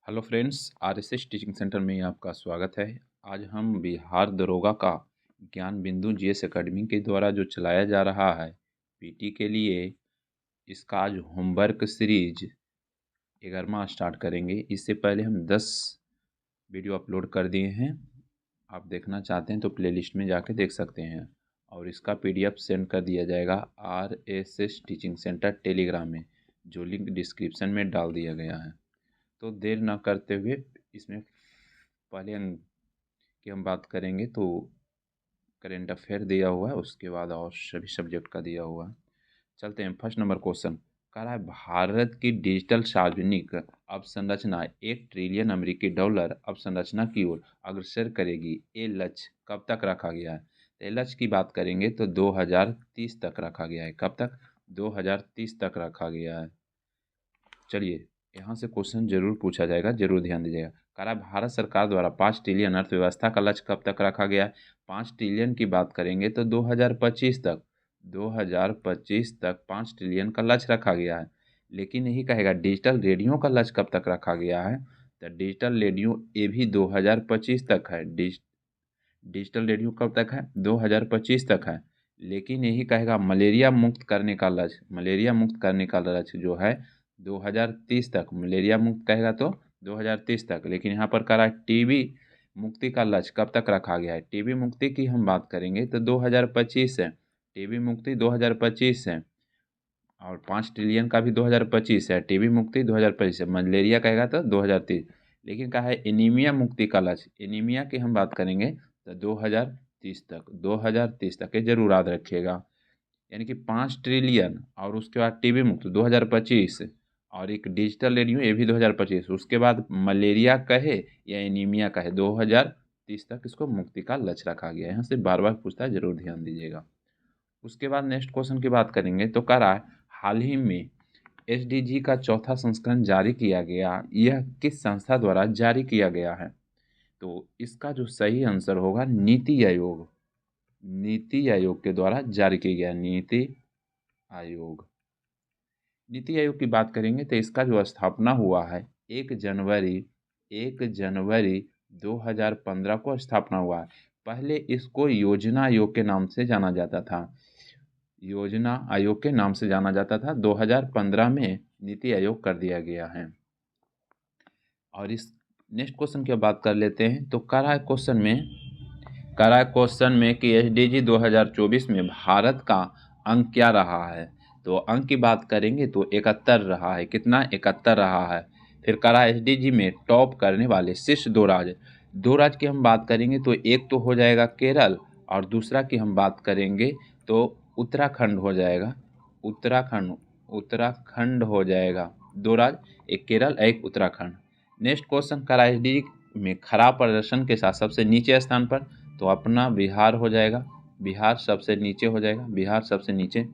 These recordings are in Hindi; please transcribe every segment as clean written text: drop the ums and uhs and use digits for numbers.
Hello friends, RSS teaching centre में आपका स्वागत है। आज हम बिहार दरोगा का ज्ञान बिंदु जीएस एकेडमी के द्वारा जो चलाया जा रहा है पीटी के लिए, इसका आज होमवर्क सीरीज 11वां स्टार्ट करेंगे। इससे पहले हम 10 वीडियो अपलोड कर दिए हैं। आप देखना चाहते हैं तो प्लेलिस्ट में जाके देख सकते हैं, और इसका पीडीएफ सेंड कर दिया जाएगा आरएसएस टीचिंग सेंटर टेलीग्राम में, जो लिंक डिस्क्रिप्शन में डाल दिया गया है। तो देर ना करते हुए इसमें पहले की हम बात करेंगे तो करेंट अफेयर दिया हुआ है, उसके बाद और सभी सब्जेक्ट का दिया हुआ है। चलते हैं। फर्स्ट नंबर क्वेश्चन कह रहा है, भारत की डिजिटल सार्वजनिक अवसंरचना 1 ट्रिलियन अमेरिकी डॉलर अवसंरचना की ओर अग्रसर करेगी। ये लक्ष्य कब तक रखा गया है? तो ये लक्ष्य की बात करेंगे तो 2030 तक रखा गया है। कब तक? 2030 तक रखा गया है। चलिए, यहाँ से क्वेश्चन जरूर पूछा जाएगा, जरूर ध्यान दीजिएगा। कह रहा है, भारत सरकार द्वारा 5 ट्रिलियन अर्थव्यवस्था का लक्ष्य कब तक रखा गया है? 5 ट्रिलियन की बात करेंगे तो 2025 तक, 2025 तक 5 ट्रिलियन का लक्ष्य रखा गया है। लेकिन यही कहेगा डिजिटल रेडियो का लक्ष्य कब तक रखा गया है? तो डिजिटल रेडियो ये भी 2025 तक है। डिजिटल रेडियो कब तक है? 2025 तक है। लेकिन यही कहेगा मलेरिया मुक्त करने का लक्ष्य, मलेरिया मुक्त करने का लक्ष्य जो है 2030 तक। मलेरिया मुक्त कहेगा तो 2030 तक। लेकिन यहाँ पर कह रहा है टीबी मुक्ति का लक्ष्य कब तक रखा गया है? टीबी मुक्ति की हम बात करेंगे तो 2025 है। टीबी मुक्ति 2025 है, और 5 ट्रिलियन का भी 2025 है। टीबी मुक्ति 2025 है। मलेरिया कहेगा तो 2030। लेकिन कहा है एनीमिया मुक्ति का लक्ष्य, एनीमिया की हम बात करेंगे तो 2030 तक, 2030 तक ये जरूर याद रखिएगा। यानी कि 5 ट्रिलियन और उसके बाद टीबी मुक्त 2025, और एक डिजिटल रेडियो ये भी 2025। उसके बाद मलेरिया कहे या एनीमिया कहे, 2030 तक इसको मुक्ति का लक्ष्य रखा गया है। यहाँ से बार बार पूछता है, जरूर ध्यान दीजिएगा। उसके बाद नेक्स्ट क्वेश्चन की बात करेंगे तो कह रहा है, हाल ही में एसडीजी का चौथा संस्करण जारी किया गया, यह किस संस्था द्वारा जारी किया गया है? तो इसका जो सही आंसर होगा नीति आयोग, नीति आयोग के द्वारा जारी किया गया। नीति आयोग, नीति आयोग की बात करेंगे तो इसका जो स्थापना हुआ है 1 जनवरी 2015 को स्थापना हुआ है। पहले इसको योजना आयोग के नाम से जाना जाता था, योजना आयोग के नाम से जाना जाता था। 2015 में नीति आयोग कर दिया गया है। और इस नेक्स्ट क्वेश्चन की बात कर लेते हैं तो कह रहा है क्वेश्चन में कि एसडीजी 2024 में भारत का अंक क्या रहा है? तो अंक की बात करेंगे तो 71 रहा है। कितना? 71 रहा है। फिर कह रहा है एसडीजी में टॉप करने वाले शीर्ष दो राज्य की हम बात करेंगे तो एक तो हो जाएगा केरल, और दूसरा की हम बात करेंगे तो उत्तराखंड हो जाएगा। उत्तराखंड हो जाएगा। दो राज्य, एक केरल एक उत्तराखंड। नेक्स्ट क्वेश्चन कह रहा है एसडीजी में खराब प्रदर्शन के साथ सबसे नीचे स्थान पर, तो अपना बिहार हो जाएगा। बिहार सबसे नीचे हो जाएगा, बिहार सबसे नीचे।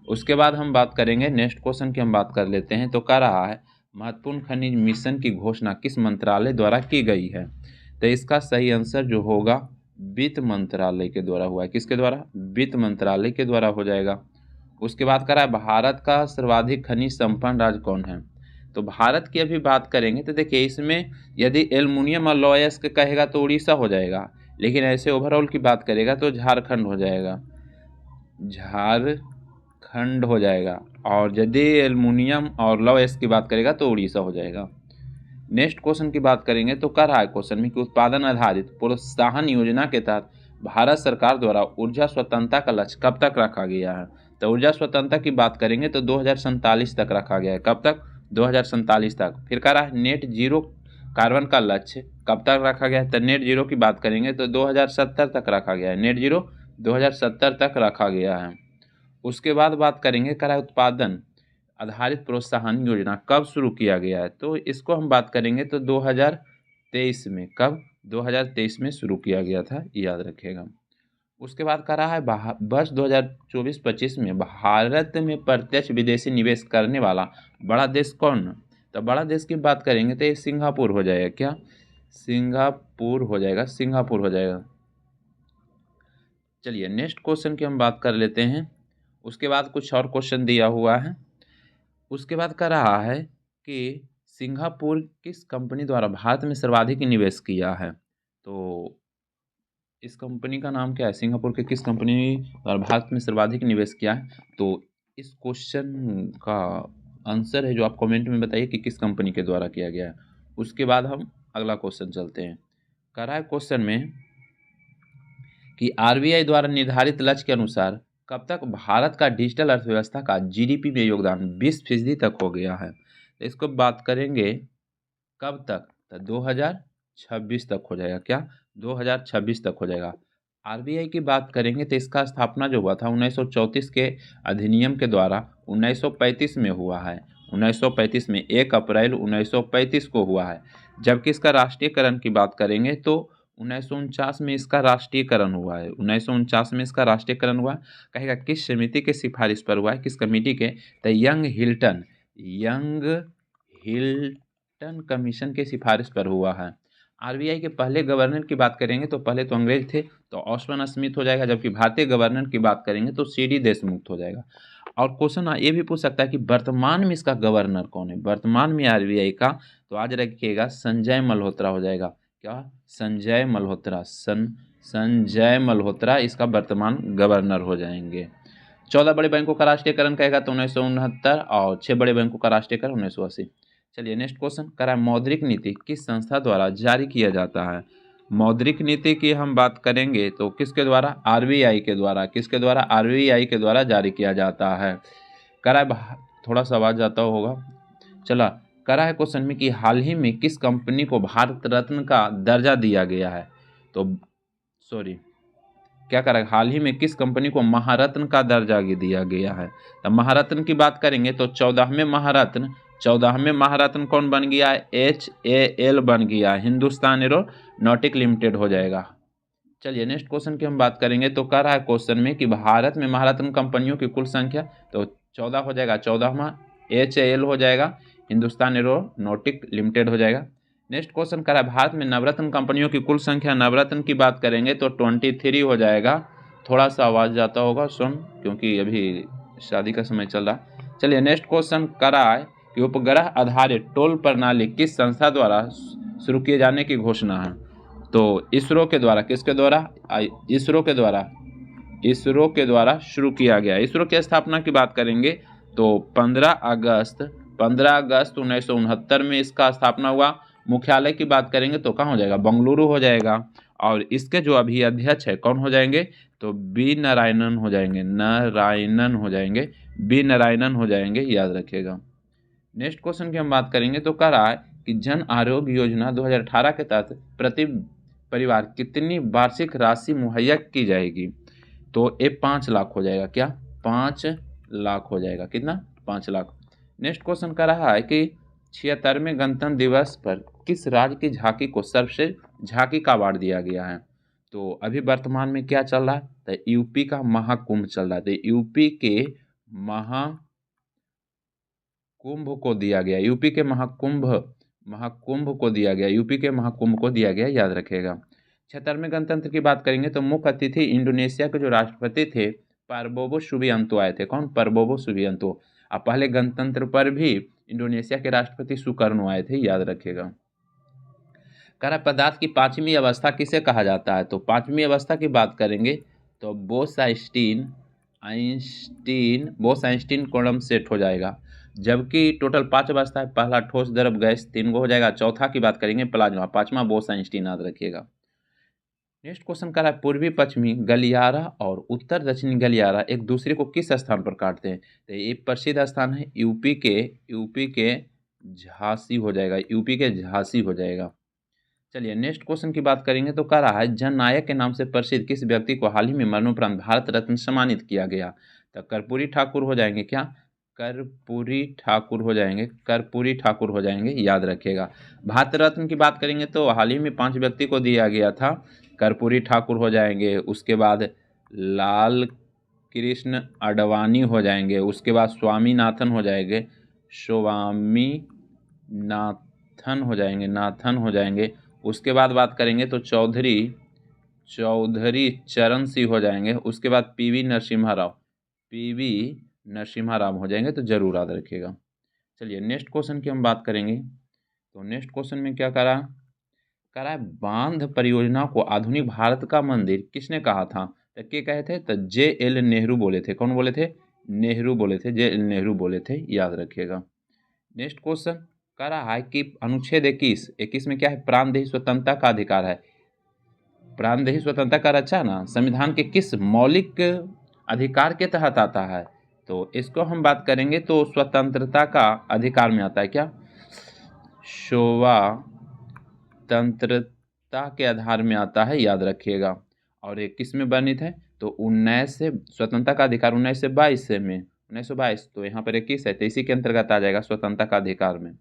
उसके बाद हम बात करेंगे नेक्स्ट क्वेश्चन की हम बात कर लेते हैं तो कह रहा है, महत्वपूर्ण खनिज मिशन की घोषणा किस मंत्रालय द्वारा की गई है? तो इसका सही आंसर जो होगा वित्त मंत्रालय के द्वारा हुआ है। किसके द्वारा? वित्त मंत्रालय के द्वारा हो जाएगा। उसके बाद कह रहा है, भारत का सर्वाधिक खनिज संपन्न राज्य कौन है? तो भारत की अभी बात करेंगे तो देखिए, इसमें यदि एल्युमिनियम और लॉयस्क कहेगा तो उड़ीसा हो जाएगा, लेकिन ऐसे ओवरऑल की बात करेगा तो झारखंड हो जाएगा, झारखंड हो जाएगा। और यदि एल्युमिनियम और लॉयस्क की बात करेगा तो उड़ीसा हो जाएगा। नेक्स्ट क्वेश्चन की बात करेंगे तो कह रहा है क्वेश्चन में कि उत्पादन आधारित प्रोत्साहन योजना के तहत भारत सरकार द्वारा ऊर्जा स्वतंत्रता का लक्ष्य कब तक रखा गया है? तो ऊर्जा स्वतंत्रता की बात करेंगे तो 2047 तक रखा गया है। कब तक? 2047 तक। फिर कह रहा है नेट जीरो कार्बन का लक्ष्य कब तक रखा गया है? तो नेट जीरो की बात करेंगे तो 2070 तक रखा गया है। नेट जीरो 2070 तक रखा गया है। उसके बाद बात करेंगे, कह रहा है उत्पादन आधारित प्रोत्साहन योजना कब शुरू किया गया है? तो इसको हम बात करेंगे तो 2023 में। कब? 2023 में शुरू किया गया था, याद रखिएगा। उसके बाद कह रहा है, वर्ष 2024-25 में भारत में प्रत्यक्ष विदेशी निवेश करने वाला बड़ा देश कौन? तो बड़ा देश की बात करेंगे तो ये सिंगापुर हो जाएगा। क्या? सिंगापुर हो जाएगा, सिंगापुर हो जाएगा। चलिए नेक्स्ट क्वेश्चन की हम बात कर लेते हैं। उसके बाद कुछ और क्वेश्चन दिया हुआ है। उसके बाद कह रहा है कि सिंगापुर किस कंपनी द्वारा भारत में सर्वाधिक निवेश किया है? तो इस कंपनी का नाम क्या है? सिंगापुर के किस कंपनी द्वारा भारत में सर्वाधिक निवेश किया है? तो इस क्वेश्चन का आंसर है जो आप कमेंट में बताइए कि किस कंपनी के द्वारा किया गया है। उसके बाद हम अगला क्वेश्चन चलते हैं। कह रहा है क्वेश्चन में कि आरबीआई द्वारा निर्धारित लक्ष्य के अनुसार कब तक भारत का डिजिटल अर्थव्यवस्था का जीडीपी में योगदान 20% तक हो गया है? तो इसको बात करेंगे कब तक? तो 2026 तक हो जाएगा। क्या? 2026 तक हो जाएगा। आरबीआई की बात करेंगे तो इसका स्थापना जो हुआ था 1934 के अधिनियम के द्वारा 1935 में हुआ है। 1935 में 1 अप्रैल 1935 को हुआ है। जबकि इसका राष्ट्रीयकरण की बात करेंगे तो 1949 में इसका राष्ट्रीयकरण हुआ है। 1949 में इसका राष्ट्रीयकरण हुआ। कहेगा किस समिति के सिफारिश पर हुआ है? किस कमेटी के? तो यंग हिल्टन कमीशन के सिफारिश पर हुआ है। आरबीआई के पहले गवर्नर की बात करेंगे तो पहले तो अंग्रेज थे, तो ऑस्वन स्मिथ हो जाएगा। जबकि भारतीय गवर्नर की बात करेंगे तो सीडी देशमुख हो जाएगा। और क्वेश्चन ये भी पूछ सकता है कि वर्तमान में इसका गवर्नर कौन है? वर्तमान में आरबीआई का, तो आज रखिएगा संजय मल्होत्रा हो जाएगा। क्या? संजय मल्होत्रा। संजय मल्होत्रा इसका वर्तमान गवर्नर हो जाएंगे। 14 बड़े बैंकों का राष्ट्रीयकरण कहेगा तो 1969 और 6 बड़े बैंकों का राष्ट्रीयकरण 1980। चलिए नेक्स्ट क्वेश्चन कह रहा है मौद्रिक नीति किस संस्था द्वारा जारी किया जाता है? मौद्रिक नीति की हम बात करेंगे तो किसके द्वारा? आरबीआई के द्वारा। किसके द्वारा? आरबीआई के द्वारा जारी किया जाता है। कह रहा है थोड़ा सा आवाज जाता होगा। चला कह रहा है क्वेश्चन में कि हाल ही में किस कंपनी को भारत रत्न का दर्जा दिया गया है? तो सॉरी क्या करें? हाल ही में किस कंपनी को महारत्न का दर्जा दिया गया है? तो महारत्न की बात करेंगे तो 14वें महारत्न कौन बन गया है? HAL बन गया, हिंदुस्तान एरोनॉटिक लिमिटेड हो जाएगा। चलिए नेक्स्ट क्वेश्चन की हम बात करेंगे तो कह रहा है क्वेश्चन में कि भारत में महारत्न कंपनियों की कुल संख्या, तो 14 हो जाएगा। 14वां HAL हो जाएगा, हिंदुस्तान एरोनॉटिक लिमिटेड हो जाएगा। नेक्स्ट क्वेश्चन कह रहा है भारत में नवरत्न कंपनियों की कुल संख्या, नवरत्न की बात करेंगे तो 23 हो जाएगा। थोड़ा सा आवाज़ जाता होगा सुन, क्योंकि अभी शादी का समय चल रहा। चलिए नेक्स्ट क्वेश्चन कह रहा है कि उपग्रह आधारित टोल प्रणाली किस संस्था द्वारा शुरू किए जाने की घोषणा है? तो इसरो के द्वारा। किसके द्वारा? इसरो के द्वारा शुरू किया गया। इसरो की स्थापना की बात करेंगे तो 15 अगस्त 1969 में इसका स्थापना हुआ। मुख्यालय की बात करेंगे तो कहाँ हो जाएगा? बेंगलुरु हो जाएगा। और इसके जो अभी अध्यक्ष है कौन हो जाएंगे? तो बी नारायणन हो जाएंगे। बी नारायणन हो जाएंगे, याद रखिएगा। नेक्स्ट क्वेश्चन की हम बात करेंगे तो कह रहा है कि जन आरोग्य योजना 2018 के तहत प्रति परिवार कितनी वार्षिक राशि मुहैया की जाएगी? तो ये 5 लाख हो जाएगा। क्या? 5 लाख हो जाएगा। कितना? 5 लाख। नेक्स्ट क्वेश्चन कह रहा है कि 76वें गणतंत्र दिवस पर किस राज्य की झांकी को सर्वश्रेष्ठ झांकी का अवार्ड दिया गया है? तो अभी वर्तमान में क्या चल रहा है? तो यूपी का महाकुंभ चल रहा है। तो यूपी के महाकुंभ को दिया गया। यूपी के महाकुंभ को दिया गया, याद रखेगा। 76वें गणतंत्र की बात करेंगे तो मुख्य अतिथि इंडोनेशिया के जो राष्ट्रपति थे प्रबोवो सुबियांतो आए थे। कौन? Prabowo Subianto. अब पहले गणतंत्र पर भी इंडोनेशिया के राष्ट्रपति सुकर्णो आए थे, याद रखेगा। कह रहा पदार्थ की 5वीं अवस्था किसे कहा जाता है? तो 5वीं अवस्था की बात करेंगे तो बोस-आइंस्टीन क्वांटम सेट हो जाएगा। जबकि टोटल 5 अवस्था है। पहला ठोस, द्रव, गैस, 3 गो हो जाएगा। चौथा की बात करेंगे प्लाज्मा, 5वां बोस-आइंस्टीन, याद रखिएगा। नेक्स्ट क्वेश्चन कर रहा है पूर्वी पश्चिमी गलियारा और उत्तर दक्षिणी गलियारा एक दूसरे को किस स्थान पर काटते हैं? तो ये प्रसिद्ध स्थान है यूपी के झांसी हो जाएगा। चलिए नेक्स्ट क्वेश्चन की बात करेंगे तो कह रहा है जननायक के नाम से प्रसिद्ध किस व्यक्ति को हाल ही में मरणोपरांत भारत रत्न सम्मानित किया गया? तो कर्पूरी ठाकुर हो जाएंगे। क्या? कर्पूरी ठाकुर हो जाएंगे, याद रखिएगा। भारत रत्न की बात करेंगे तो हाल ही में 5 व्यक्ति को दिया गया था। कर्पूरी ठाकुर हो जाएंगे, उसके बाद लाल कृष्ण आडवाणी हो जाएंगे, उसके बाद स्वामीनाथन हो जाएंगे, उसके बाद बात करेंगे तो चौधरी चरण सिंह हो जाएंगे, उसके बाद पीवी नरसिम्हा राव हो जाएंगे। तो जरूर याद रखिएगा। चलिए नेक्स्ट क्वेश्चन की हम बात करेंगे तो नेक्स्ट क्वेश्चन में क्या करा है बांध परियोजना को आधुनिक भारत का मंदिर किसने कहा था? तो क्या कहे थे? तो J.L. नेहरू बोले थे। कौन बोले थे? नेहरू बोले थे, J.L. नेहरू बोले थे, याद रखिएगा। नेक्स्ट क्वेश्चन कह रहा है कि अनुच्छेद 21 में क्या है? प्राणदेही स्वतंत्रता का अधिकार है। प्राणदेही स्वतंत्रता का रक्षा ना संविधान के किस मौलिक अधिकार के तहत आता है? तो इसको हम बात करेंगे तो स्वतंत्रता का अधिकार में आता है। क्या? स्वतंत्रता के आधार में आता है, याद रखिएगा। और ये किस में वर्णित है? तो 19 से स्वतंत्रता का अधिकार 19 से 22 में 1922, तो यहाँ पर 21 है, तो इसी के अंतर्गत आ जाएगा स्वतंत्रता का अधिकार में।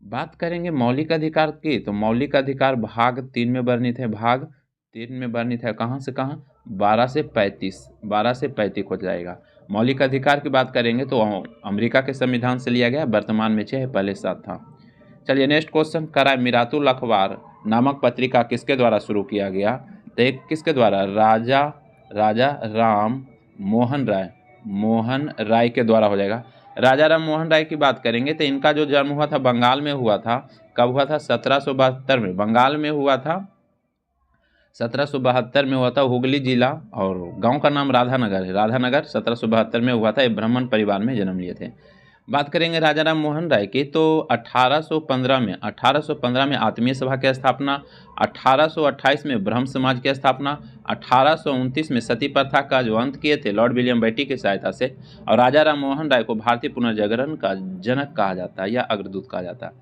बात करेंगे मौलिक अधिकार की, तो मौलिक अधिकार भाग 3 में वर्णित है। भाग 3 में वर्णित है कहाँ से कहाँ? 12 से 35 हो जाएगा। मौलिक अधिकार की बात करेंगे तो अमेरिका के संविधान से लिया गया, वर्तमान में 6 है, पहले 7 था। चलिए नेक्स्ट क्वेश्चन करा है मिरातुल अखबार नामक पत्रिका किसके द्वारा शुरू किया गया? तो एक किसके द्वारा? राजा राम मोहन राय के द्वारा हो जाएगा। राजा राम मोहन राय की बात करेंगे तो इनका जो जन्म हुआ था बंगाल में हुआ था। कब हुआ था? 1772 में बंगाल में हुआ था। 1772 में हुआ था, हुगली जिला, और गांव का नाम राधानगर है। राधानगर 1772 में हुआ था। ये ब्राह्मण परिवार में जन्म लिए थे। बात करेंगे राजा राम मोहन राय की, तो 1815 में आत्मीय सभा की स्थापना, 1828 में ब्रह्म समाज की स्थापना, 1829 में सती प्रथा का जो अंत किए थे लॉर्ड विलियम बेटी की सहायता से। और राजा राम मोहन राय को भारतीय पुनर्जागरण का जनक कहा जाता है या अग्रदूत कहा जाता है।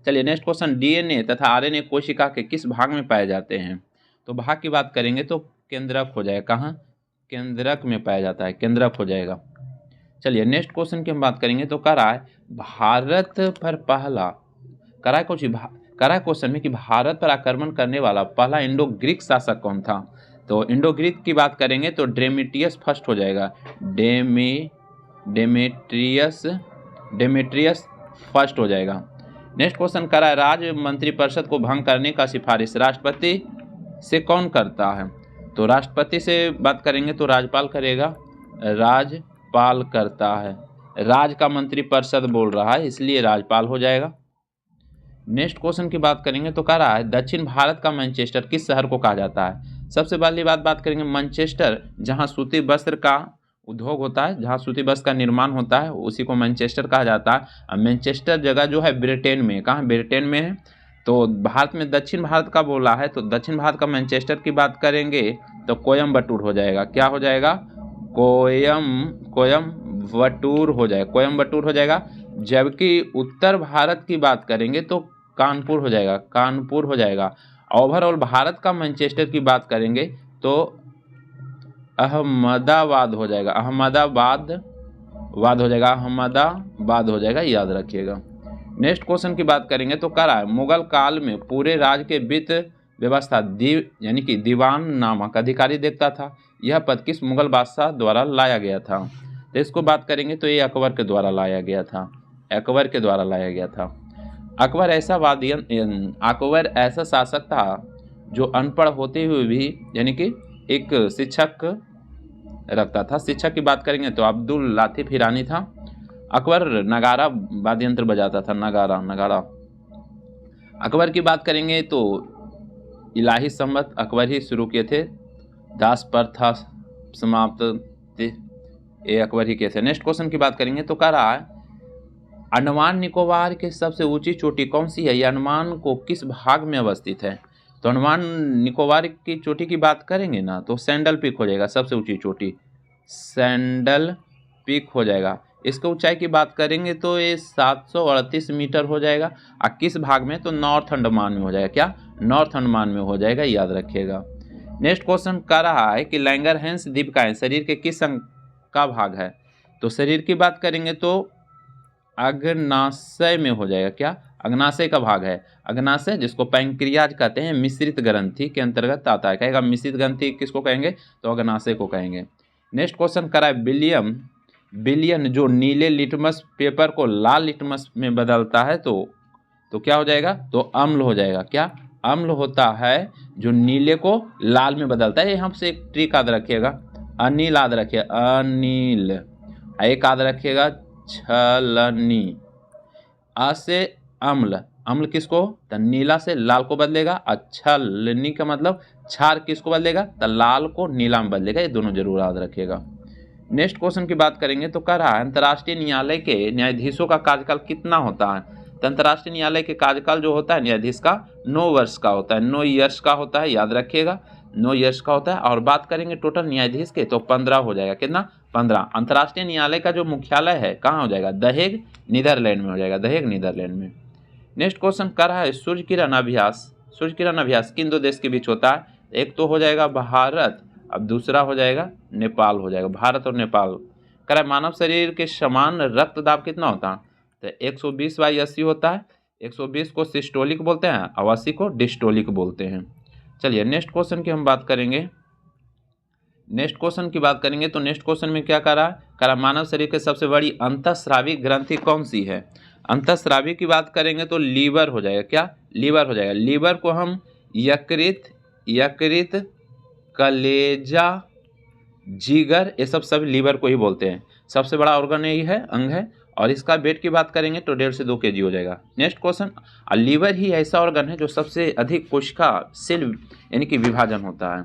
चलिए नेक्स्ट क्वेश्चन, डीएनए तथा आरएनए कोशिका के किस भाग में पाए जाते हैं? तो भाग की बात करेंगे तो केंद्रक हो जाएगा। कहाँ? केंद्रक में पाया जाता है, केंद्रक हो जाएगा। चलिए नेक्स्ट क्वेश्चन की हम बात करेंगे तो कह रहा है भारत पर पहला करा क्वेश्चन में कि भारत पर आक्रमण करने वाला पहला इंडो ग्रीक शासक कौन था? तो इंडो ग्रीक की बात करेंगे तो डेमेट्रियस फर्स्ट हो जाएगा। डेमेट्रियस फर्स्ट हो जाएगा। नेक्स्ट क्वेश्चन करा है राज्य मंत्रिपरिषद को भंग करने का सिफारिश राष्ट्रपति से कौन करता है? तो राष्ट्रपति से बात करेंगे तो राज्यपाल करेगा, राज्यपाल करता है। राज का मंत्रिपरिषद बोल रहा है इसलिए राज्यपाल हो जाएगा। नेक्स्ट क्वेश्चन की बात करेंगे तो कह रहा है दक्षिण भारत का मैनचेस्टर किस शहर को कहा जाता है? सबसे पहली बात करेंगे मैनचेस्टर, जहां सूती वस्त्र का उद्योग होता है, जहां सूती वस्त्र का निर्माण होता है, उसी को मैनचेस्टर कहा जाता है। और मैनचेस्टर जगह जो है ब्रिटेन में, कहाँ? ब्रिटेन में है। तो भारत में दक्षिण भारत का बोला है तो दक्षिण भारत का मैनचेस्टर की बात करेंगे तो कोयम्बटूर हो जाएगा। क्या हो जाएगा? कोयम्बटूर हो जाएगा, कोयम्बटूर हो जाएगा। जबकि उत्तर भारत की बात करेंगे तो कानपुर हो जाएगा, कानपुर हो जाएगा। ओवरऑल भारत का मैनचेस्टर की बात करेंगे तो अहमदाबाद हो जाएगा, अहमदाबाद हो जाएगा, अहमदाबाद हो जाएगा, याद रखिएगा। नेक्स्ट क्वेश्चन की बात करेंगे तो कह रहा है मुगल काल में पूरे राज्य के वित्त व्यवस्था यानी कि दीवान नामक अधिकारी देखता था। यह पद किस मुगल बादशाह द्वारा लाया गया था? तो इसको बात करेंगे तो ये अकबर के द्वारा लाया गया था, अकबर के द्वारा लाया गया था। अकबर ऐसा शासक था जो अनपढ़ होते हुए भी यानी कि एक शिक्षक रखता था। शिक्षक की बात करेंगे तो अब्दुल लातिफ ईरानी था। अकबर नगारा वाद्य यंत्र बजाता था, नगारा। अकबर की बात करेंगे तो इलाही संवत अकबर ही शुरू किए थे। दास प्रथा समाप्त ये अकबर ही किए थे। नेक्स्ट क्वेश्चन की बात करेंगे तो कह रहा है अंडमान निकोबार की सबसे ऊंची चोटी कौन सी है? यह अंडमान को किस भाग में अवस्थित है? तो अंडमान निकोबार की चोटी की बात करेंगे ना तो सैंडल पीक हो जाएगा, सबसे ऊंची चोटी सैंडल पीक हो जाएगा। इसका ऊंचाई की बात करेंगे तो ये 738 मीटर हो जाएगा। और किस भाग में? तो नॉर्थ अंडमान में हो जाएगा। क्या? नॉर्थ अंडमान में हो जाएगा, याद रखिएगा। नेक्स्ट क्वेश्चन कह रहा है कि लैंगरहैंस दीर्घिकाएं शरीर के किस अंग का भाग है? तो शरीर की बात करेंगे तो अग्नाशय में हो जाएगा। क्या? अग्नाशय का भाग है। अग्नाशय जिसको पैंक्रियाज कहते हैं, मिश्रित ग्रंथि के अंतर्गत आता है। कहेगा मिश्रित ग्रंथि किसको कहेंगे? तो अग्नाशय को कहेंगे। नेक्स्ट क्वेश्चन करा है बिलियन जो नीले लिटमस पेपर को लाल लिटमस में बदलता है तो क्या हो जाएगा? तो अम्ल हो जाएगा। क्या? अम्ल होता है जो नीले को लाल में बदलता है। यहाँ से एक ट्रिक याद रखिएगा, अनिल याद रखिएगा, अनिल। एक याद रखिएगा छलनी, अ से अम्ल, अम्ल किसको, तो नीला से लाल को बदलेगा। अच्छा लेनी का मतलब क्षार किसको बदलेगा, तो लाल को नीला में बदलेगा। ये दोनों जरूर याद रखिएगा। नेक्स्ट क्वेश्चन की बात करेंगे तो कह रहा है अंतर्राष्ट्रीय न्यायालय के न्यायाधीशों का कार्यकाल कितना होता है। तो अंतर्राष्ट्रीय न्यायालय के कार्यकाल जो होता है न्यायाधीश का 9 वर्ष का होता है, 9 ईयर्स का होता है, याद रखिएगा 9 ईयर्स का होता है। और बात करेंगे टोटल न्यायाधीश के तो 15 हो जाएगा। कितना, 15। अंतर्राष्ट्रीय न्यायालय का जो मुख्यालय है कहाँ हो जाएगा, द हेग नीदरलैंड में हो जाएगा, द हेग नीदरलैंड में। नेक्स्ट क्वेश्चन कर रहा है सूर्य किरण अभ्यास किन दो देश के बीच होता है। एक तो हो जाएगा भारत, अब दूसरा हो जाएगा नेपाल हो जाएगा, भारत और नेपाल। कह रहा है मानव शरीर के समान रक्तदाब कितना होता है, तो 120/80 होता है। 120 को सिस्टोलिक बोलते हैं और 80 को डिस्टोलिक बोलते हैं। चलिए नेक्स्ट क्वेश्चन की हम बात करेंगे। नेक्स्ट क्वेश्चन में क्या कर रहा है, मानव शरीर के सबसे बड़ी अंतःस्रावी ग्रंथि कौन सी है। अंतःस्रावी की बात करेंगे तो लीवर हो जाएगा। क्या, लीवर हो जाएगा। लीवर को हम यकृत, कलेजा, जिगर, ये सब लीवर को ही बोलते हैं। सबसे बड़ा ऑर्गन यही है, अंग है। और इसका वेट की बात करेंगे तो 1.5 से 2 kg हो जाएगा। नेक्स्ट क्वेश्चन, लीवर ही ऐसा ऑर्गन है जो सबसे अधिक कोशिका सेल यानी कि विभाजन होता है।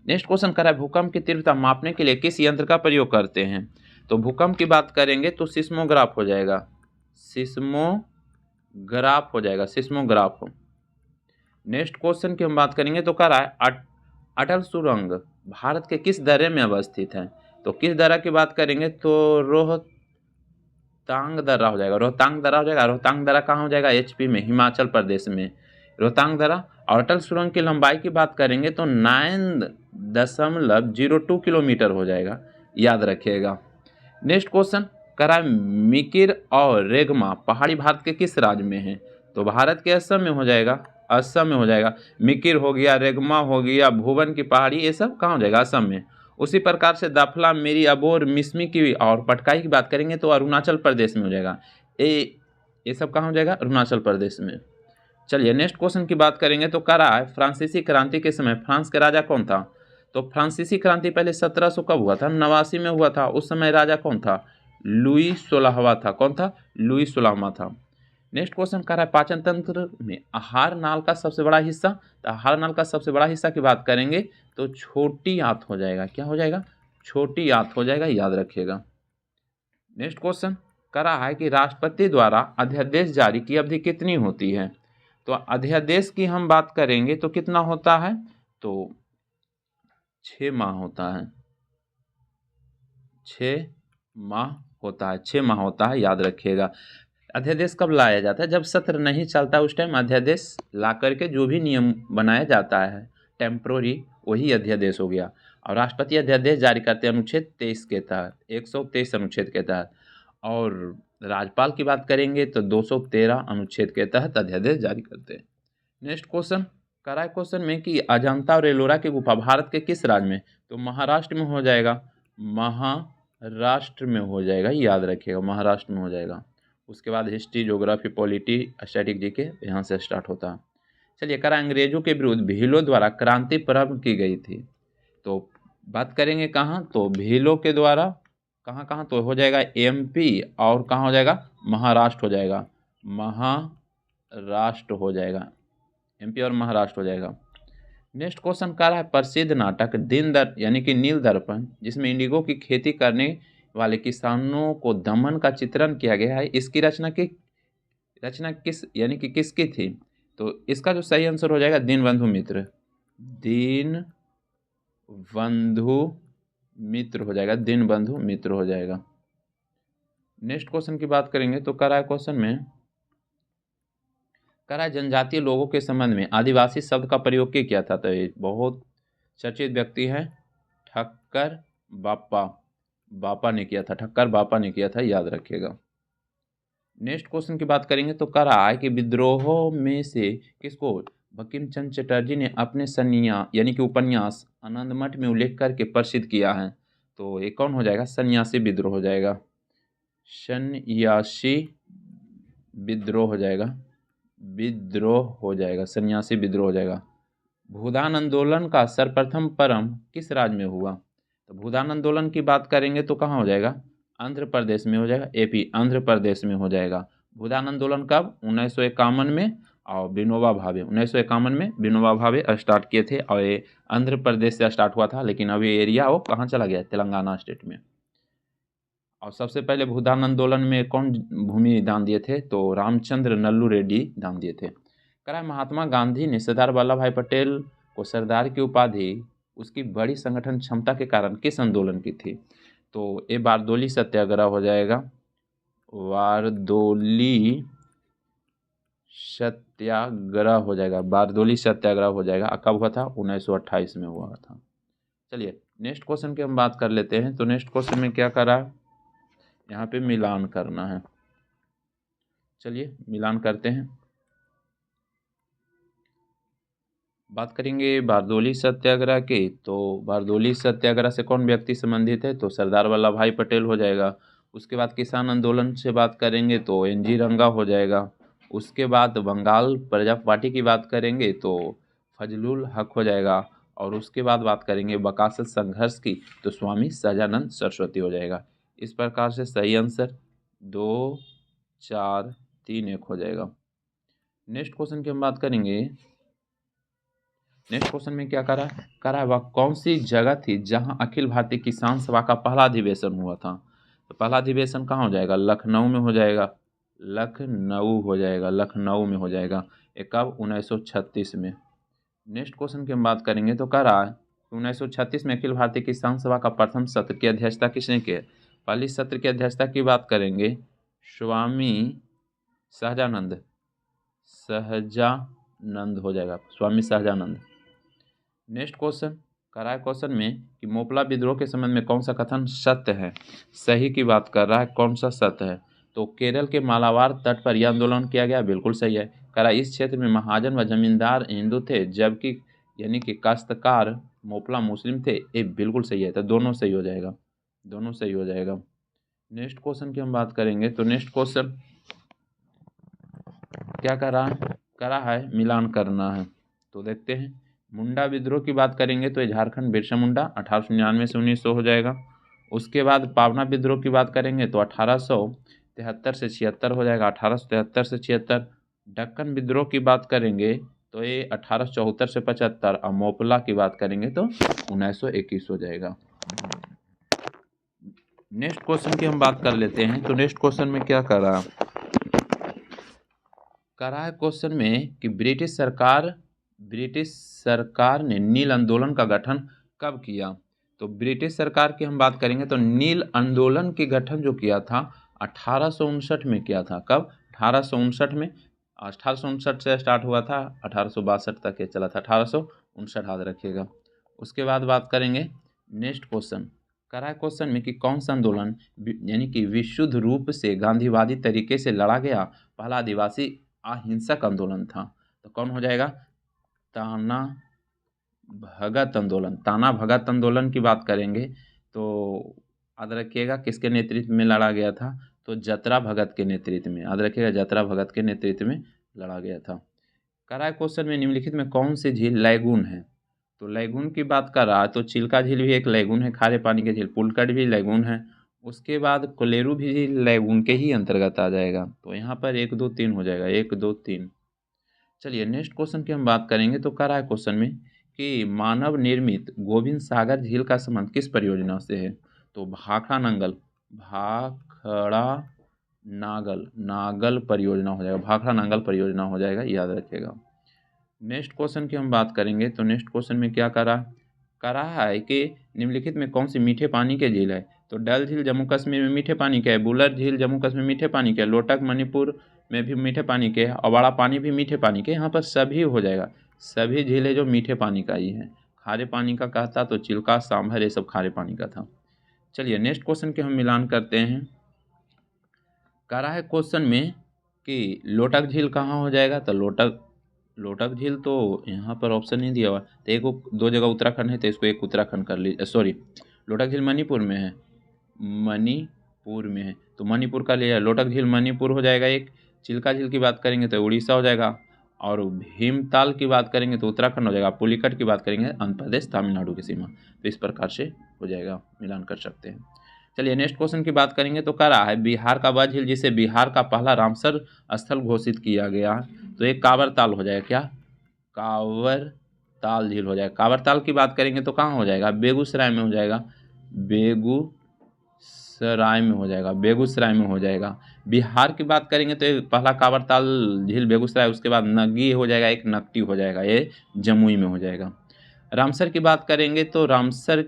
नेक्स्ट क्वेश्चन कर रहा है भूकंप की तीव्रता मापने के लिए किस यंत्र का प्रयोग करते हैं। तो भूकंप की बात करेंगे तो सिस्मोग्राफ हो जाएगा, सिस्मोग्राफ। नेक्स्ट क्वेश्चन की हम बात करेंगे तो कह रहा है अटल सुरंग भारत के किस दर्रे में अवस्थित है। तो किस दर्रा की बात करेंगे तो रोहतांग दर्रा हो जाएगा। रोहतांग दर्रा कहाँ हो जाएगा, HP में, हिमाचल प्रदेश में, रोहतांग दर्रा। और अटल सुरंग की लंबाई की बात करेंगे तो 9.02 किलोमीटर हो जाएगा, याद रखिएगा। नेक्स्ट क्वेश्चन कह रहा है मिकिर और रेगमा पहाड़ी भारत के किस राज्य में है। तो भारत के असम में हो जाएगा, मिकिर हो गया, रेगमा हो गया, भुवन की पहाड़ी, ये सब कहाँ हो जाएगा, असम में। उसी प्रकार से दाफला, मेरी, अबोर, मिसमी की और पटकाई की बात करेंगे तो अरुणाचल प्रदेश में हो जाएगा। ये सब कहाँ हो जाएगा, अरुणाचल प्रदेश में। चलिए नेक्स्ट क्वेश्चन की बात करेंगे तो कह रहा है फ्रांसीसी क्रांति के समय फ्रांस के राजा कौन था। तो फ्रांसीसी क्रांति पहले 1700 कब हुआ था, 89 में हुआ था। उस समय राजा कौन था, लुई 16वां था। कौन था, लुई 16वां था। नेक्स्ट क्वेश्चन कह रहा है पाचन तंत्र में आहार नाल का सबसे बड़ा हिस्सा। तो आहार नाल का सबसे बड़ा हिस्सा की बात करेंगे तो छोटी आंत हो जाएगा। क्या हो जाएगा, छोटी आंत हो जाएगा, याद रखिएगा। नेक्स्ट क्वेश्चन कह रहा है कि राष्ट्रपति द्वारा अध्यादेश जारी की अवधि कितनी होती है। तो अध्यादेश की हम बात करेंगे तो कितना होता है, तो 6 माह होता है, 6 माह होता है, याद रखिएगा। अध्यादेश कब लाया जाता है, जब सत्र नहीं चलता उस टाइम अध्यादेश ला करके जो भी नियम बनाया जाता है टेम्प्रोरी, वही अध्यादेश हो गया। और राष्ट्रपति अध्यादेश जारी करते हैं अनुच्छेद 23 के तहत, 123 अनुच्छेद के तहत। और राज्यपाल की बात करेंगे तो 213 अनुच्छेद के तहत अध्यादेश जारी करते हैं। नेक्स्ट क्वेश्चन कह रहा है क्वेश्चन में कि अजंता और एलोरा की गुफा भारत के किस राज्य में। तो महाराष्ट्र में हो जाएगा, महाराष्ट्र में हो जाएगा, याद रखिएगा, महाराष्ट्र में हो जाएगा। उसके बाद history, geography, polity, static GK यहाँ से स्टार्ट होता है। चलिए कह रहा है अंग्रेजों के विरुद्ध भीलों द्वारा क्रांति प्रारंभ की गई थी। तो बात करेंगे कहाँ, तो भीलों के द्वारा कहाँ तो हो जाएगा MP और कहाँ हो जाएगा, महाराष्ट्र हो जाएगा, महाराष्ट्र हो जाएगा, MP और महाराष्ट्र हो जाएगा। नेक्स्ट क्वेश्चन कह रहा है प्रसिद्ध नाटक यानी कि नील दर्पण, जिसमें इंडिगो की खेती करने वाले किसानों को दमन का चित्रण किया गया है, इसकी रचना किस यानी कि किसकी थी। तो इसका जो सही आंसर हो जाएगा दीनबंधु मित्र हो जाएगा, दीनबंधु मित्र हो जाएगा। नेक्स्ट क्वेश्चन की बात करेंगे तो कह रहा है क्वेश्चन में कह रहा है जनजातीय लोगों के संबंध में आदिवासी शब्द का प्रयोग किया था। तो ये बहुत चर्चित व्यक्ति है, ठक्कर बापा ने किया था, याद रखिएगा। नेक्स्ट क्वेश्चन की बात करेंगे तो कह रहा है कि विद्रोहों में से किसको बंकिम चंद्र चटर्जी ने अपने सन्या यानी कि उपन्यास आनंदमठ में उल्लेख करके प्रसिद्ध किया है। तो ये कौन हो जाएगा, सन्यासी विद्रोह हो जाएगा, सन्यासी विद्रोह हो जाएगा। भूदान आंदोलन का सर्वप्रथम प्रारंभ किस राज्य में हुआ। तो भूदान आंदोलन की बात करेंगे तो कहाँ हो जाएगा, आंध्र प्रदेश में हो जाएगा, AP आंध्र प्रदेश में हो जाएगा भूदान आंदोलन कब? 1951 में। और विनोबा भावे 1951 में विनोबा भावे स्टार्ट किए थे और ये आंध्र प्रदेश से स्टार्ट हुआ था, लेकिन अभी एरिया वो कहाँ चला गया? तेलंगाना स्टेट में। और सबसे पहले भूदान आंदोलन में कौन भूमि दान दिए थे? तो रामचंद्र नल्लू रेड्डी दान दिए थे। करा महात्मा गांधी ने सरदार वल्लभ भाई पटेल को सरदार की उपाधि उसकी बड़ी संगठन क्षमता के कारण किस आंदोलन की थी? तो ये बारदोली सत्याग्रह हो जाएगा। बारदोली सत्याग्रह हो जाएगा, बारदोली सत्याग्रह हो जाएगा। कब हुआ था? 1928 में हुआ था। चलिए नेक्स्ट क्वेश्चन की हम बात कर लेते हैं। तो नेक्स्ट क्वेश्चन में क्या करा? यहाँ पे मिलान करना है। चलिए मिलान करते हैं। बात करेंगे बारदोली सत्याग्रह की। तो बारदोली सत्याग्रह से कौन व्यक्ति संबंधित है? तो सरदार वल्लभ भाई पटेल हो जाएगा। उसके बाद किसान आंदोलन से बात करेंगे तो एनजी रंगा हो जाएगा। उसके बाद बंगाल प्रजा पार्टी की बात करेंगे तो फजलुल हक हो जाएगा। और उसके बाद बात करेंगे बकासत संघर्ष की तो स्वामी सहजानंद सरस्वती हो जाएगा। इस प्रकार से सही आंसर 2, 4, 3, 1 हो जाएगा। नेक्स्ट क्वेश्चन की हम बात करेंगे। नेक्स्ट क्वेश्चन में क्या करा वह कौन सी जगह थी जहां अखिल भारतीय किसान सभा का पहला अधिवेशन हुआ था? तो पहला अधिवेशन कहाँ हो जाएगा? लखनऊ में हो जाएगा। लखनऊ हो जाएगा, लखनऊ में हो जाएगा। ये कब? 1936 में। नेक्स्ट क्वेश्चन की हम बात करेंगे तो कह रहा है 1936 में अखिल भारतीय किसान सभा का प्रथम सत्र की अध्यक्षता किसने की? पहली सत्र की अध्यक्षता की बात करेंगे स्वामी सहजानंद हो जाएगा, स्वामी सहजानंद। नेक्स्ट क्वेश्चन करा है क्वेश्चन में कि मोपला विद्रोह के संबंध में कौन सा कथन सत्य है? सही की बात कर रहा है, कौन सा सत्य है? तो केरल के मालाबार तट पर यह आंदोलन किया गया, बिल्कुल सही है। करा इस क्षेत्र में महाजन व जमींदार हिंदू थे जबकि यानी कि काश्तकार मोपला मुस्लिम थे, ये बिल्कुल सही है। तो दोनों सही हो जाएगा, दोनों सही हो जाएगा। नेक्स्ट क्वेश्चन की हम बात करेंगे तो नेक्स्ट क्वेश्चन क्या करा है मिलान करना है। तो देखते हैं। मुंडा विद्रोह की बात करेंगे तो ये झारखंड बिरसा मुंडा 1899 से 1900 हो जाएगा। उसके बाद पावना विद्रोह की बात करेंगे तो 1873 से 76 हो जाएगा, 1873 से 76। दक्कन विद्रोह की बात करेंगे तो ये 1874 से 75। और मोपला की बात करेंगे तो 1921 हो जाएगा। नेक्स्ट क्वेश्चन की हम बात कर लेते हैं। तो नेक्स्ट क्वेश्चन में क्या करा है क्वेश्चन में कि ब्रिटिश सरकार ने नील आंदोलन का गठन कब किया? तो ब्रिटिश सरकार की हम बात करेंगे तो नील आंदोलन के गठन जो किया था 1859 में किया था। कब? 1859 में। 1859 से स्टार्ट हुआ था, 1862 तक ये चला था। 1859 याद रखिएगा। उसके बाद बात करेंगे नेक्स्ट क्वेश्चन करा है क्वेश्चन में कि कौन सा आंदोलन यानी कि विशुद्ध रूप से गांधीवादी तरीके से लड़ा गया पहला आदिवासी अहिंसक आंदोलन था? तो कौन हो जाएगा? ताना भगत आंदोलन की बात करेंगे तो याद रखिएगा किसके नेतृत्व में लड़ा गया था? तो जतरा भगत के नेतृत्व में, याद रखिएगा जतरा भगत के नेतृत्व में लड़ा गया था। करा क्वेश्चन में निम्नलिखित में कौन सी झील लैगून है? तो लैगून की बात कर रहा है तो चिल्का झील भी एक लैगून है, खारे पानी की झील। पुलकट भी लैगून है। उसके बाद कोलेरू भी झील लैगून के ही अंतर्गत आ जाएगा। तो यहाँ पर 1, 2, 3 हो जाएगा, 1, 2, 3। चलिए नेक्स्ट क्वेश्चन की हम बात करेंगे तो करा है क्वेश्चन में कि मानव निर्मित गोविंद सागर झील का संबंध किस परियोजना से है? तो भाखड़ा नागल परियोजना हो जाएगा, भाखड़ा नांगल परियोजना हो जाएगा, याद रखिएगा। नेक्स्ट क्वेश्चन की हम बात करेंगे तो नेक्स्ट क्वेश्चन में क्या करा है कि निम्नलिखित में कौन सी मीठे पानी के झील है? तो डल झील जम्मू कश्मीर में मीठे पानी के है, बुलर झील जम्मू कश्मीर में मीठे पानी के है, लोटक मणिपुर में भी मीठे पानी के है, अवाड़ा पानी भी मीठे पानी के। यहाँ पर सभी हो जाएगा, सभी झीलें जो मीठे पानी का ही है। खारे पानी का कहता तो चिल्का सांभर ये सब खारे पानी का था। चलिए नेक्स्ट क्वेश्चन के हम मिलान करते हैं। करा है क्वेश्चन में कि लोटक झील कहाँ हो जाएगा? तो लोटक झील तो यहाँ पर ऑप्शन नहीं दिया हुआ, तो एक 2 जगह उत्तराखंड है तो इसको एक उत्तराखंड कर लीजिए। सॉरी, लोटक झील मणिपुर में है, मणिपुर में है तो मणिपुर का लिया। लोटक झील मणिपुर हो जाएगा एक। चिल्का झील की बात करेंगे तो उड़ीसा हो जाएगा। और भीमताल की बात करेंगे तो उत्तराखंड हो जाएगा। पुलिकट की बात करेंगे आंध्र प्रदेश तमिलनाडु की सीमा। तो इस प्रकार से हो जाएगा, मिलान कर सकते हैं। चलिए नेक्स्ट क्वेश्चन की बात करेंगे तो कह रहा है बिहार का वह झील जिसे बिहार का पहला रामसर स्थल घोषित किया गया है, तो एक कांवर ताल हो जाएगा। क्या? कांवर ताल झील हो जाएगा। कांवर ताल की बात करेंगे तो कहाँ हो जाएगा? बेगूसराय में हो जाएगा। बेगूसराय में हो जाएगा। बेगूसराय में हो जाएगा। बिहार की बात करेंगे तो एक पहला कांवर ताल झील बेगूसराय, उसके बाद नगी हो जाएगा, एक नकटी हो जाएगा, ये जमुई में हो जाएगा। रामसर की बात करेंगे तो रामसर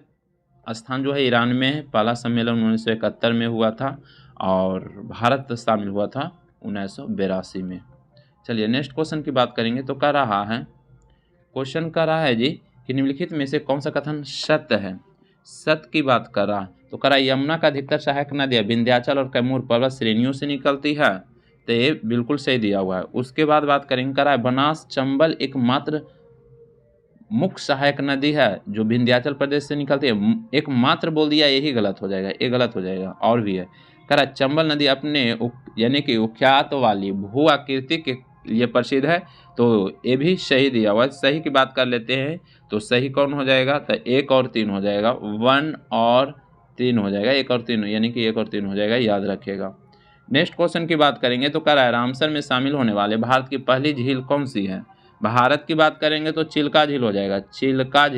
स्थान जो है ईरान में है। पहला सम्मेलन 1971 में हुआ था और भारत शामिल हुआ था 1982 में। चलिए नेक्स्ट क्वेश्चन की बात करेंगे तो कह रहा है, क्वेश्चन कह रहा है जी कि निम्नलिखित में से कौन सा कथन सत्य है? सत्य की बात कर रहा है तो कह रहा है यमुना का अधिकतर सहायक नदियाँ विंध्याचल और कैमूर पर्वत श्रेणियों से निकलती है, तो ये बिल्कुल सही दिया हुआ है। उसके बाद बात करेंगे, कह रहा है बनास चंबल एकमात्र मुख्य सहायक नदी है जो विंध्याचल प्रदेश से निकलती है। एक मात्र बोल दिया, यही गलत हो जाएगा, ये गलत हो जाएगा। और भी है, कह रहा चंबल नदी अपने यानी कि उख्यात वाली भू आकृति के लिए प्रसिद्ध है, तो ये भी सही दिया हुआ है। सही की बात कर लेते हैं तो सही कौन हो जाएगा? तो 1 और 3 हो जाएगा। 1 और 3 हो जाएगा। 1 और 3 यानी कि 1 और 3 हो जाएगा, याद रखिएगा। नेक्स्ट क्वेश्चन की बात करेंगे तो कह रहा है रामसर में शामिल होने वाले भारत की पहली झील कौन सी है? भारत की बात करेंगे तो चिल्का झील हो जाएगा। चिल्का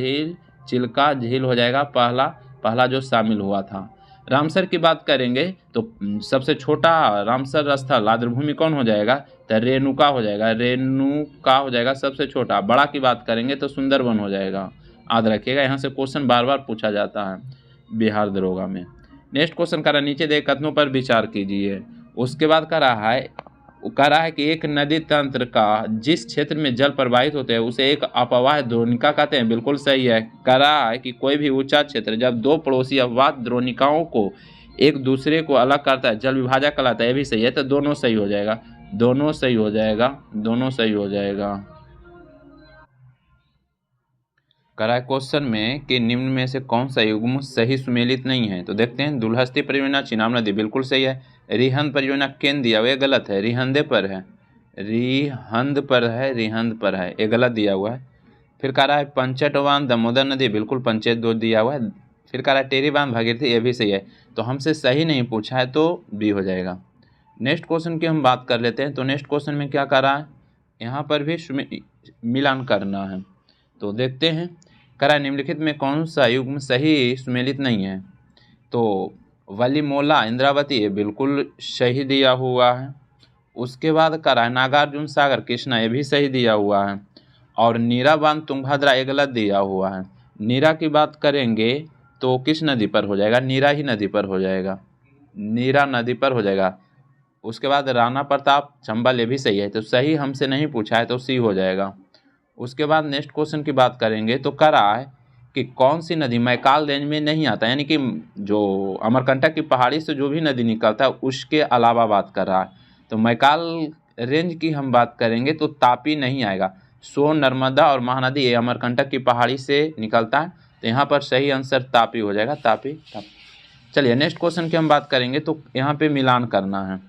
झील हो जाएगा पहला जो शामिल हुआ था। रामसर की बात करेंगे तो सबसे छोटा रामसर स्थल आर्द्रभूमि कौन हो जाएगा? तो रेणुका हो जाएगा। रेणुका हो जाएगा सबसे छोटा। बड़ा की बात करेंगे तो सुंदरबन हो जाएगा। याद रखिएगा, यहाँ से क्वेश्चन बार बार पूछा जाता है बिहार दरोगा में। नेक्स्ट क्वेश्चन कह रहा है नीचे दिए कथनों पर विचार कीजिए। उसके बाद कह रहा है कि एक नदी तंत्र का जिस क्षेत्र में जल प्रवाहित होते हैं उसे एक अपवाह द्रोणिका कहते हैं। बिल्कुल सही है। कह रहा है कि कोई भी ऊंचा क्षेत्र जब दो पड़ोसी अपवाह द्रोणिकाओं को एक दूसरे को अलग करता है जल विभाजक कहलाता है। ये भी सही है, तो दोनों सही हो जाएगा। दोनों सही हो जाएगा। दोनों सही हो जाएगा। कह रहा है क्वेश्चन में कि निम्न में से कौन सा युग्म सही सुमेलित नहीं है, तो देखते हैं। दुलहस्ती परियोजना चिनाब नदी बिल्कुल सही है। रिहंद परियोजना केन दिया हुआ, ये गलत है, रिहंदे पर है। रिहंद पर है, ये गलत दिया हुआ है। फिर कह रहा है पंचेट बांध दामोदर नदी, बिल्कुल पंचेत दो दिया हुआ है। फिर कह रहा है टेरी बांध भागीरथी, ये भी सही है। तो हमसे सही नहीं पूछा है तो बी हो जाएगा। नेक्स्ट क्वेश्चन की हम बात कर लेते हैं। तो नेक्स्ट क्वेश्चन में क्या कर रहा है, यहाँ पर भी मिलान करना है, तो देखते हैं। कह रहा है निम्नलिखित में कौन सा युग्म सही सुमेलित नहीं है, तो वलीमोला इंद्रावती ये बिल्कुल सही दिया हुआ है। उसके बाद कह रहा है नागार्जुन सागर कृष्णा, ये भी सही दिया हुआ है। और नीरा बांध तुंगभद्रा ये गलत दिया हुआ है। नीरा की बात करेंगे तो किस नदी पर हो जाएगा? नीरा ही नदी पर हो जाएगा। नीरा नदी पर हो जाएगा। उसके बाद राणा प्रताप चंबल, ये भी सही है। तो सही हमसे नहीं पूछा है तो सी हो जाएगा। उसके बाद नेक्स्ट क्वेश्चन की बात करेंगे तो कह रहा है कि कौन सी नदी मैकाल रेंज में नहीं आता, यानी कि जो अमरकंटक की पहाड़ी से जो भी नदी निकलता है उसके अलावा बात कर रहा है। तो मैकाल रेंज की हम बात करेंगे तो तापी नहीं आएगा। सोन, नर्मदा और महानदी ये अमरकंटक की पहाड़ी से निकलता है, तो यहाँ पर सही आंसर तापी हो जाएगा। तापी। चलिए नेक्स्ट क्वेश्चन की हम बात करेंगे तो यहाँ पे मिलान करना है।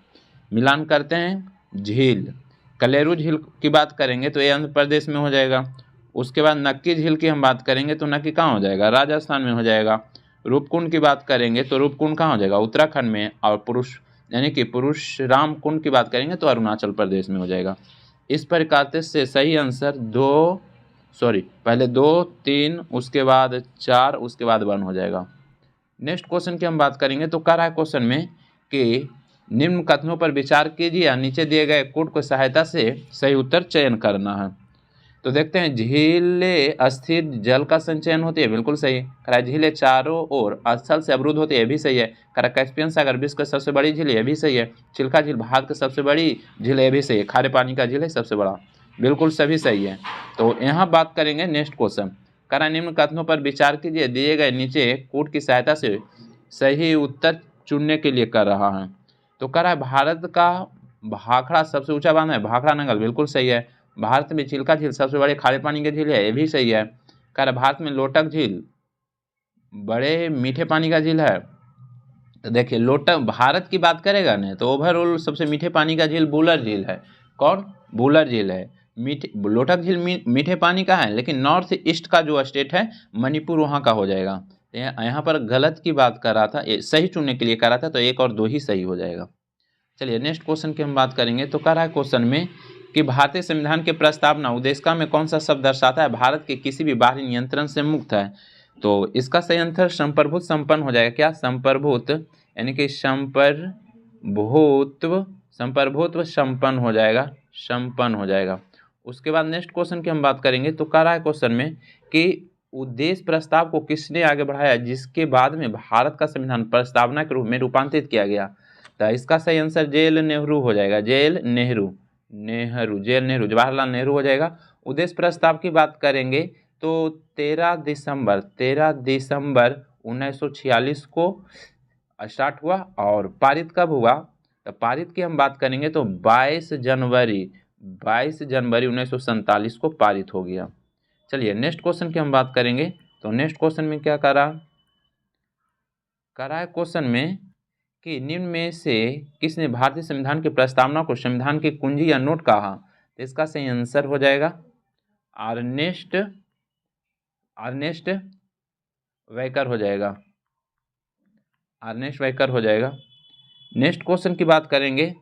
मिलान करते हैं। झील कलेरू झील की बात करेंगे तो ये आंध्र प्रदेश में हो जाएगा। उसके बाद नक्की झील की हम बात करेंगे तो नक्की कहाँ हो जाएगा? राजस्थान में हो जाएगा। रूपकुंड की बात करेंगे तो रूपकुंड कहाँ हो जाएगा? उत्तराखंड में। और पुरुषराम कुंड की बात करेंगे तो अरुणाचल प्रदेश में हो जाएगा। इस प्रकार से सही आंसर पहले 2, 3, उसके बाद 4, उसके बाद 1 हो जाएगा। नेक्स्ट क्वेश्चन की हम बात करेंगे तो कह रहा है क्वेश्चन में कि निम्न कथनों पर विचार कीजिए या नीचे दिए गए कोड की सहायता से सही उत्तर चयन करना है। तो देखते हैं। झीलें अस्थिर जल का संचयन होती है, बिल्कुल सही है। कह रहा है झीलें चारों ओर स्थल से अवरुद्ध होती है, ये भी सही है। कह रहा है कैस्पियन सागर विश्व की सबसे बड़ी झील, ये भी सही है। चिल्का झील भारत की सबसे बड़ी झील, ये भी सही है। खारे पानी का झील है सबसे बड़ा, बिल्कुल सभी सही है। तो यहाँ बात करेंगे नेक्स्ट क्वेश्चन। कह रहा है निम्न कथनों पर विचार कीजिए, दिए गए नीचे कोड की सहायता से सही उत्तर चुनने के लिए कर रहा है। तो कह रहा है भारत का भाखड़ा सबसे ऊंचा बांध है, भाखड़ा नंगल, बिल्कुल सही है। भारत में चिल्का झील सबसे बड़े खारे पानी की झील है, ये भी सही है। कह रहा है भारत में लोटक झील बड़े मीठे पानी का झील है। तो देखिए लोटक भारत की बात करेगा ना तो ओवरऑल सबसे मीठे पानी का झील बुलर झील है। कौन? बुलर झील है। लोटक झील मीठे पानी का है, लेकिन नॉर्थ ईस्ट का जो स्टेट है मणिपुर, वहाँ का हो जाएगा। तो यहाँ पर गलत की बात कर रहा था, सही चुनने के लिए कर रहा था, तो 1 और 2 ही सही हो जाएगा। चलिए नेक्स्ट क्वेश्चन की हम बात करेंगे। तो कह रहा है क्वेश्चन में कि भारतीय संविधान की प्रस्तावना उद्देशिका में कौन सा शब्द दर्शाता है भारत के किसी भी बाहरी नियंत्रण से मुक्त है। तो इसका सही आंसर संप्रभुत्व संपन्न हो जाएगा। क्या? संप्रभुत्व, यानी कि संप्रभुत्व संपन्न हो जाएगा, संपन्न हो जाएगा। उसके बाद नेक्स्ट क्वेश्चन की हम बात करेंगे। तो कह रहा है क्वेश्चन में कि उद्देश्य प्रस्ताव को किसने आगे बढ़ाया जिसके बाद में भारत का संविधान प्रस्तावना के रूप में रूपांतरित किया गया। तो इसका सही आंसर जेएल नेहरू हो जाएगा। जेएल नेहरू, जवाहरलाल नेहरू हो जाएगा। उद्देश्य प्रस्ताव की बात करेंगे तो 13 दिसंबर 1946 को स्टार्ट हुआ और पारित कब हुआ। तो पारित की हम बात करेंगे तो 22 जनवरी 1947 को पारित हो गया। चलिए नेक्स्ट क्वेश्चन की हम बात करेंगे। तो नेक्स्ट क्वेश्चन में क्या करा है क्वेश्चन में कि निम्न में से किसने भारतीय संविधान की प्रस्तावना को संविधान की कुंजी या नोट कहा। तो इसका सही आंसर हो जाएगा अर्नेस्ट वैकर हो जाएगा। अर्नेस्ट वैकर हो जाएगा। नेक्स्ट क्वेश्चन की बात करेंगे।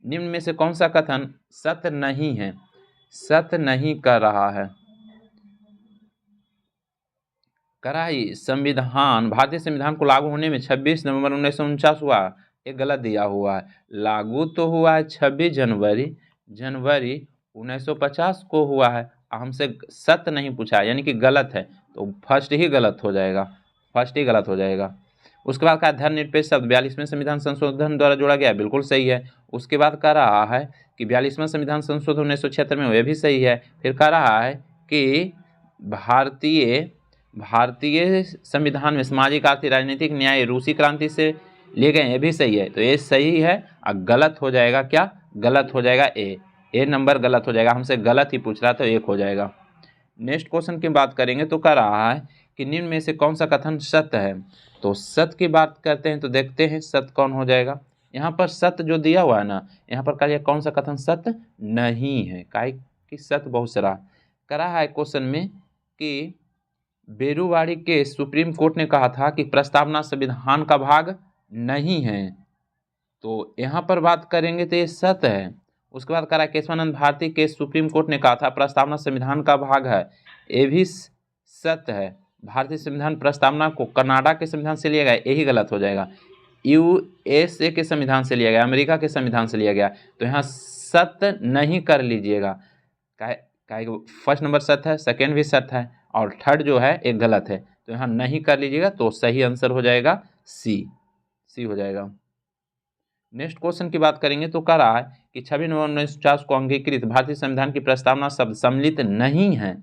निम्न में से कौन सा कथन सत्य नहीं है, सत्य नहीं कर रहा है। भारतीय संविधान को लागू होने में 26 नवंबर 1949 हुआ। एक गलत दिया हुआ है। लागू तो हुआ है 26 जनवरी 1950 को हुआ है। हमसे सत्य नहीं पूछा, यानी कि गलत है, तो फर्स्ट ही गलत हो जाएगा। उसके बाद कहा धर्मनिरपेक्ष शब्द 42वें संविधान संशोधन द्वारा जोड़ा गया, बिल्कुल सही है। उसके बाद कह रहा है कि 42वां संविधान संशोधन 1976 में हुआ, यह भी सही है। फिर कह रहा है कि भारतीय संविधान में सामाजिक आर्थिक राजनीतिक न्याय रूसी क्रांति से लिए गए, ये भी सही है। तो ये सही है और गलत हो जाएगा। क्या गलत हो जाएगा? ए नंबर गलत हो जाएगा। हमसे गलत ही पूछ रहा, तो 1 हो जाएगा। नेक्स्ट क्वेश्चन की बात करेंगे। तो कह रहा है कि निम्न में से कौन सा कथन सत्य है। तो सत्य की बात करते हैं, तो देखते हैं सत्य कौन हो जाएगा। यहाँ पर सत्य जो दिया हुआ है ना, यहाँ पर कहा कौन सा कथन सत्य नहीं है, काहे कि सत्य बहुत सारा। कह रहा है क्वेश्चन में कि बेरुवाड़ी के सुप्रीम कोर्ट ने कहा था कि प्रस्तावना संविधान का भाग नहीं है। तो यहाँ पर बात करेंगे तो ये सत्य है। उसके बाद कह रहा है केशवानंद भारती के सुप्रीम कोर्ट ने कहा था प्रस्तावना संविधान का भाग है, ये भी सत्य है। भारतीय संविधान प्रस्तावना को कनाडा के संविधान से लिया गया, यही गलत हो जाएगा। यूएसए के संविधान से लिया गया, अमेरिका के संविधान से लिया गया। तो यहाँ सत्य नहीं कर लीजिएगा, काहे फर्स्ट नंबर सत्य है, सेकेंड भी सत्य है और थर्ड जो है एक गलत है। तो यहाँ नहीं कर लीजिएगा, तो सही आंसर हो जाएगा सी हो जाएगा। नेक्स्ट क्वेश्चन की बात करेंगे। तो कह रहा है कि 26 नवंबर 1950 को अंगीकृत भारतीय संविधान की प्रस्तावना शब्द सम्मिलित नहीं है।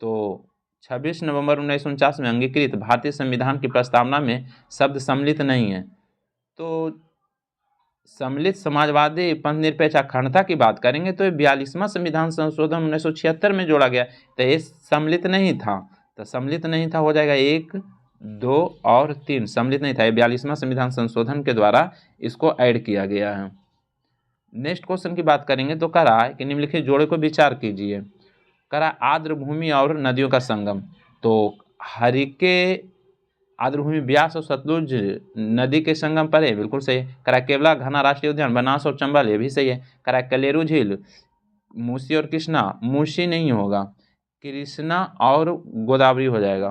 तो 26 नवंबर 1949 में अंगीकृत भारतीय संविधान की प्रस्तावना में शब्द सम्मिलित नहीं है। तो सम्मिलित समाजवादी पंथ निरपेक्ष अखंडता की बात करेंगे तो 42वां संविधान संशोधन 1976 में जोड़ा गया, तो ये सम्मिलित नहीं था। तो सम्मिलित नहीं था हो जाएगा 1, 2 और 3 सम्मिलित नहीं था। ये 42वां संविधान संशोधन के द्वारा इसको ऐड किया गया है। नेक्स्ट क्वेश्चन की बात करेंगे। तो कह रहा है कि निम्नलिखित जोड़े को विचार कीजिए। कह रहा है आर्द्र भूमि और नदियों का संगम। तो हरिके आर्द्र भूमि ब्यास और सतलुज नदी के संगम पर है, बिल्कुल सही है। कह रहा है केवला घना राष्ट्रीय उद्यान बनास और चंबल, ये भी सही है। कह रहा है कलेरू झील मूसी और कृष्णा, मूसी नहीं होगा, कृष्णा और गोदावरी हो जाएगा,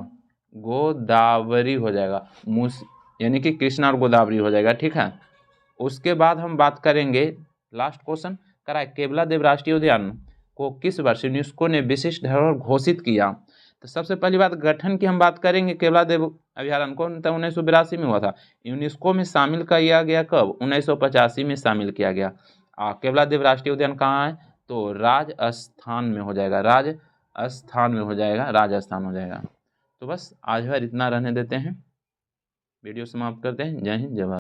गोदावरी हो जाएगा, मूसी यानी कि कृष्णा और गोदावरी हो जाएगा, ठीक है। उसके बाद हम बात करेंगे लास्ट क्वेश्चन। कह रहा है केवलादेव राष्ट्रीय उद्यान को किस वर्ष यूनेस्को ने विशिष्ट धरोहर घोषित किया। तो सबसे पहली बात गठन की हम बात करेंगे। केवलादेव अभयारण्य को 1982 में हुआ था। यूनेस्को में शामिल किया गया कब? 1985 में शामिल किया गया। केवलादेव राष्ट्रीय उद्यान कहाँ है? तो राजस्थान में हो जाएगा, राजस्थान हो जाएगा। तो बस आज भर इतना रहने देते हैं, वीडियो समाप्त करते हैं। जय हिंद, जय भारत।